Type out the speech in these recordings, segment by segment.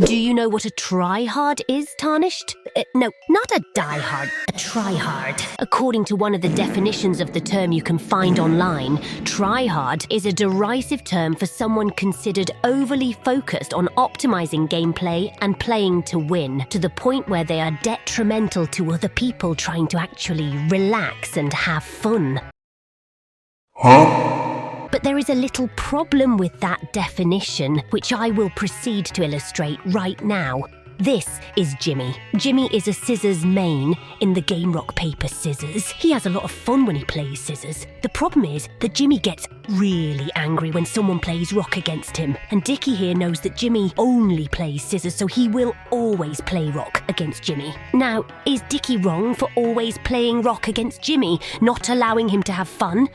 Do you know what a tryhard is, Tarnished? No, not a diehard, a tryhard. According to one of the definitions of the term you can find online, tryhard is a derisive term for someone considered overly focused on optimizing gameplay and playing to win, to the point where they are detrimental to other people trying to actually relax and have fun. But there is a little problem with that definition, which I will proceed to illustrate right now. This is Jimmy. Jimmy is a scissors main in the game rock, paper, scissors. He has a lot of fun when he plays scissors. The problem is that Jimmy gets really angry when someone plays rock against him. And Dickie here knows that Jimmy only plays scissors, so he will always play rock against Jimmy. Now, is Dickie wrong for always playing rock against Jimmy, not allowing him to have fun?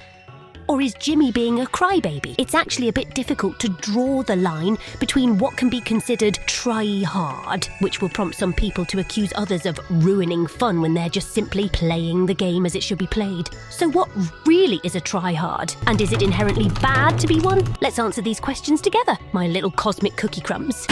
Or is Jimmy being a crybaby? It's actually a bit difficult to draw the line between what can be considered try-hard, which will prompt some people to accuse others of ruining fun when they're just simply playing the game as it should be played. So what really is a try-hard? And is it inherently bad to be one? Let's answer these questions together, my little cosmic cookie crumbs.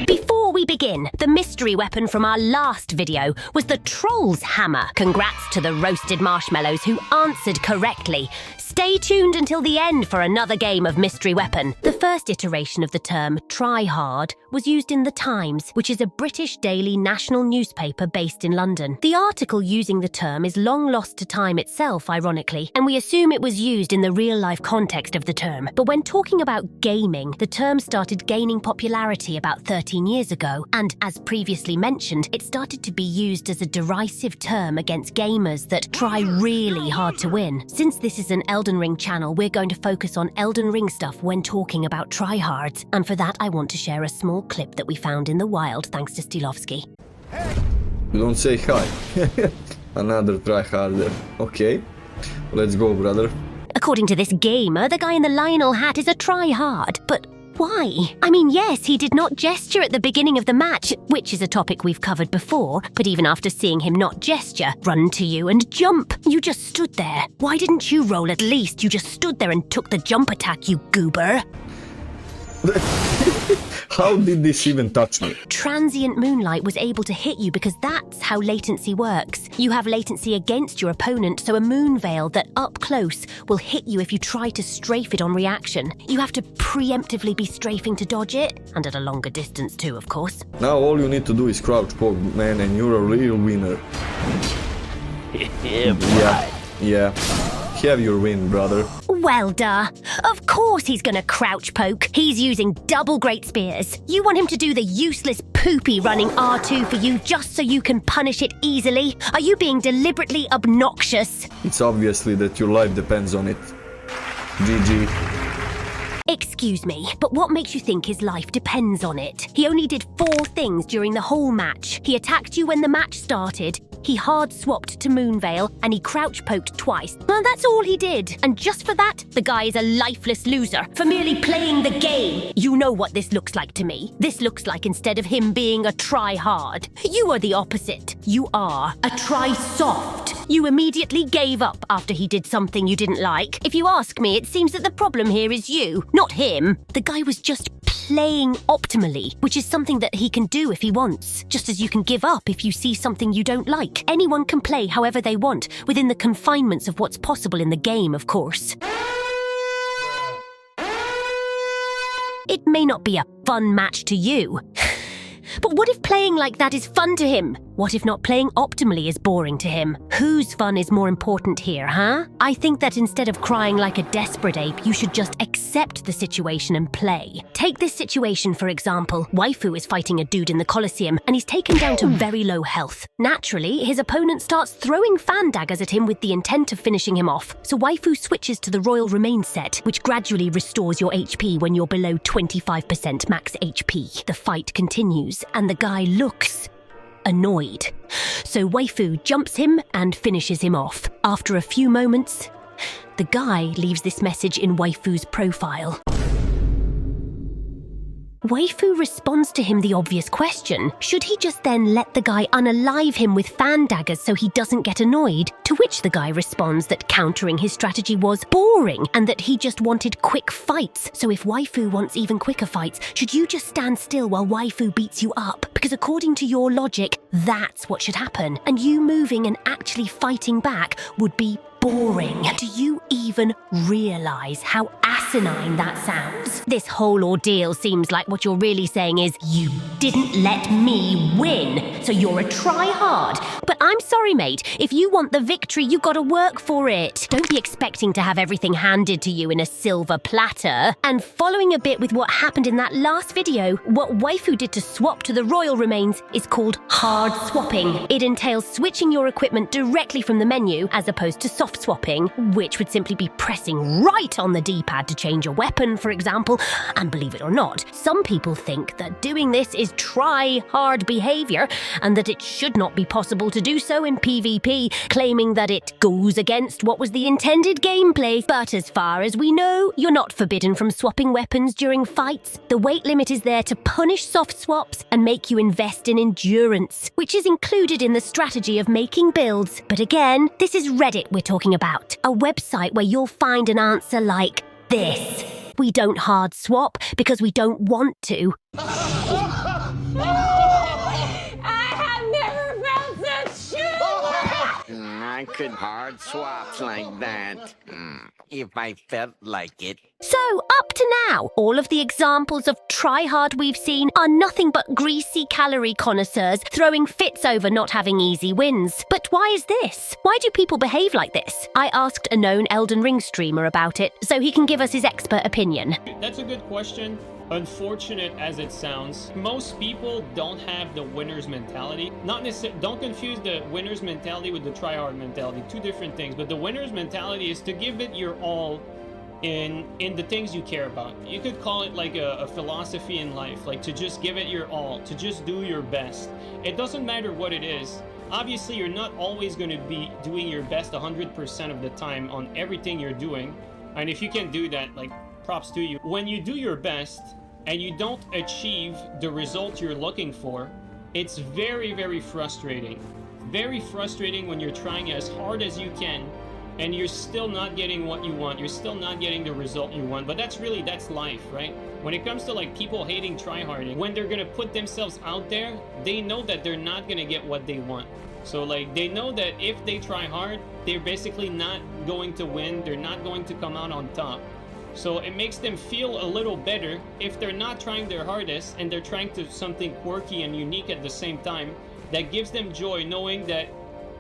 Before we begin, the mystery weapon from our last video was the Troll's Hammer. Congrats to the roasted marshmallows who answered correctly. Stay tuned until the end for another game of mystery weapon. The first iteration of the term try-hard was used in The Times, which is a British daily national newspaper based in London. The article using the term is long lost to time itself, ironically, and we assume it was used in the real-life context of the term. But when talking about gaming, the term started gaining popularity about 13 years ago, and as previously mentioned, it started to be used as a derisive term against gamers that try really hard to win. Since this is an Elden Ring channel, we're going to focus on Elden Ring stuff when talking about tryhards, and for that I want to share a small clip that we found in the wild thanks to Stilovsky. You don't say hi. Another tryharder. Okay, let's go, brother. According to this gamer, the guy in the Lionel hat is a tryhard, but why? I mean, yes, he did not gesture at the beginning of the match, which is a topic we've covered before, but even after seeing him not gesture, run to you and jump, you just stood there. Why didn't you roll at least? You just stood there and took the jump attack, you goober. How did this even touch me? Transient moonlight was able to hit you because that's how latency works. You have latency against your opponent, so a moon veil that up close will hit you if you try to strafe it on reaction. You have to preemptively be strafing to dodge it, and at a longer distance too, of course. Now all you need to do is crouch poke, man, and you're a real winner. Yeah. Have your win, brother. Well, duh. Of course he's gonna crouch poke. He's using double great spears. You want him to do the useless poopy running R2 for you just so you can punish it easily? Are you being deliberately obnoxious? It's obviously that your life depends on it. GG. Excuse me, but what makes you think his life depends on it? He only did 4 things during the whole match. He attacked you when the match started, he hard-swapped to Moonveil, and he crouch-poked twice. Well, that's all he did. And just for that, the guy is a lifeless loser for merely playing the game. You know what this looks like to me. This looks like instead of him being a try-hard, you are the opposite. You are a try-soft. You immediately gave up after he did something you didn't like. If you ask me, it seems that the problem here is you, not him. The guy was just playing optimally, which is something that he can do if he wants, just as you can give up if you see something you don't like. Anyone can play however they want, within the confinements of what's possible in the game, of course. It may not be a fun match to you, but what if playing like that is fun to him? What if not playing optimally is boring to him? Whose fun is more important here, huh? I think that instead of crying like a desperate ape, you should just accept the situation and play. Take this situation, for example. Waifu is fighting a dude in the Colosseum, and he's taken down to very low health. Naturally, his opponent starts throwing fan daggers at him with the intent of finishing him off. So Waifu switches to the Royal Remain set, which gradually restores your HP when you're below 25% max HP. The fight continues, and the guy looks annoyed. So Waifu jumps him and finishes him off. After a few moments, the guy leaves this message in Waifu's profile. Waifu responds to him the obvious question. Should he just then let the guy unalive him with fan daggers so he doesn't get annoyed? To which the guy responds that countering his strategy was boring and that he just wanted quick fights. So if Waifu wants even quicker fights, should you just stand still while Waifu beats you up? Because according to your logic, that's what should happen. And you moving and actually fighting back would be boring. Do you even realize how asinine that sounds? This whole ordeal seems like what you're really saying is, you didn't let me win, so you're a try-hard. But I'm sorry, mate, if you want the victory, you gotta work for it. Don't be expecting to have everything handed to you in a silver platter. And following a bit with what happened in that last video, what Waifu did to swap to the royal remains is called hard swapping. It entails switching your equipment directly from the menu as opposed to soft swapping, which would simply be pressing right on the D-pad to change a weapon, for example. And believe it or not, some people think that doing this is try-hard behavior and that it should not be possible to do so in PvP, claiming that it goes against what was the intended gameplay. But as far as we know, you're not forbidden from swapping weapons during fights. The weight limit is there to punish soft swaps and make you invest in endurance, which is included in the strategy of making builds. But again, this is Reddit we're talking about, a website where you'll find an answer like this. We don't hard swap because we don't want to. I could hard swaps like that, if I felt like it. So, up to now, all of the examples of try-hard we've seen are nothing but greasy calorie connoisseurs throwing fits over not having easy wins. But why is this? Why do people behave like this? I asked a known Elden Ring streamer about it, so he can give us his expert opinion. That's a good question. Unfortunate as it sounds, most people don't have the winner's mentality. Not necessarily, don't confuse the winner's mentality with the try-hard mentality. Two different things. But the winner's mentality is to give it your all in the things you care about. You could call it like a philosophy in life, like to just give it your all, to just do your best. It doesn't matter what it is. Obviously, you're not always going to be doing your best 100% of the time on everything you're doing. And if you can do that, like, props to you. When you do your best and you don't achieve the result you're looking for, it's very, very frustrating. Very frustrating when you're trying as hard as you can and you're still not getting what you want. You're still not getting the result you want. But that's life, right? When it comes to like people hating tryharding, when they're gonna put themselves out there, they know that they're not gonna get what they want. So like they know that if they try hard, they're basically not going to win. They're not going to come out on top. So it makes them feel a little better if they're not trying their hardest and they're trying to something quirky and unique at the same time. That gives them joy knowing that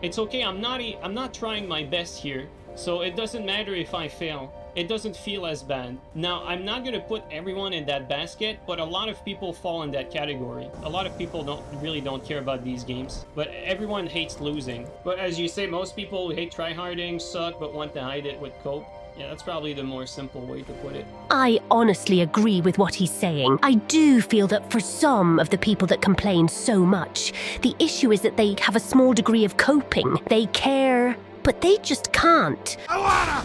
it's okay, I'm not trying my best here, so it doesn't matter if I fail. It doesn't feel as bad. Now, I'm not gonna put everyone in that basket, but a lot of people fall in that category. A lot of people really don't care about these games, but everyone hates losing. But as you say, most people who hate tryharding suck but want to hide it with cope. Yeah, that's probably the more simple way to put it. I honestly agree with what he's saying. I do feel that for some of the people that complain so much, the issue is that they have a small degree of coping. They care, but they just can't. I wanna!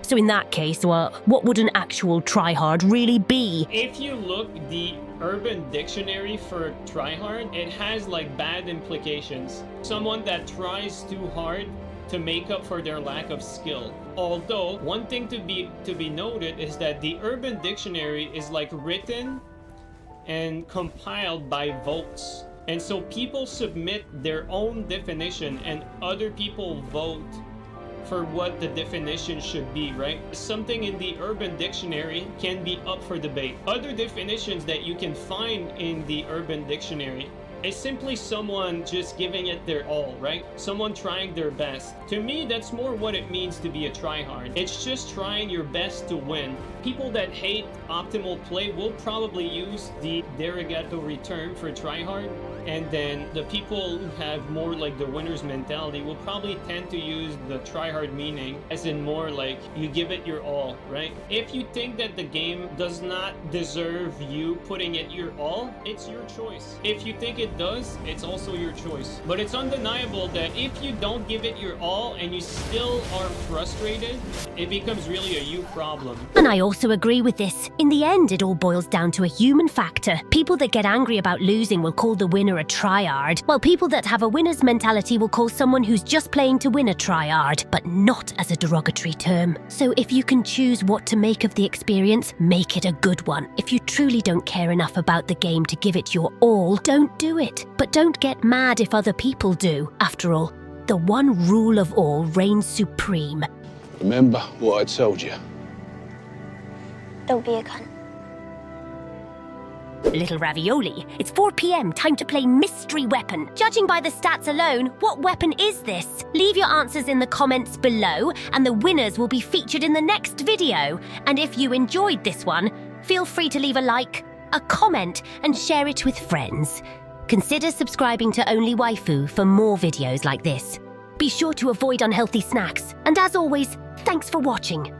So in that case, well, what would an actual tryhard really be? If you look the Urban Dictionary for tryhard, it has like bad implications. Someone that tries too hard to make up for their lack of skill. Although, one thing to be noted is that the Urban Dictionary is like written and compiled by votes. And so people submit their own definition and other people vote for what the definition should be, right? Something in the Urban Dictionary can be up for debate. Other definitions that you can find in the Urban Dictionary is simply someone just giving it their all, right? Someone trying their best. To me, that's more what it means to be a tryhard. It's just trying your best to win. People that hate optimal play will probably use the derogatory term for tryhard, and then the people who have more like the winner's mentality will probably tend to use the tryhard meaning as in more like you give it your all, right? If you think that the game does not deserve you putting it your all, it's your choice. If you think it it does, it's also your choice. But it's undeniable that if you don't give it your all and you still are frustrated, it becomes really a you problem. And I also agree with this. In the end, it all boils down to a human factor. People that get angry about losing will call the winner a tryhard, while people that have a winner's mentality will call someone who's just playing to win a tryhard, but not as a derogatory term. So if you can choose what to make of the experience, make it a good one. If you truly don't care enough about the game to give it your all, don't do it. But don't get mad if other people do. After all, the one rule of all reigns supreme. Remember what I told you. Don't be a cunt. Little Ravioli, it's 4 p.m, time to play Mystery Weapon. Judging by the stats alone, what weapon is this? Leave your answers in the comments below, and the winners will be featured in the next video. And if you enjoyed this one, feel free to leave a like, a comment, and share it with friends. Consider subscribing to Only Waifu for more videos like this. Be sure to avoid unhealthy snacks. And as always, thanks for watching.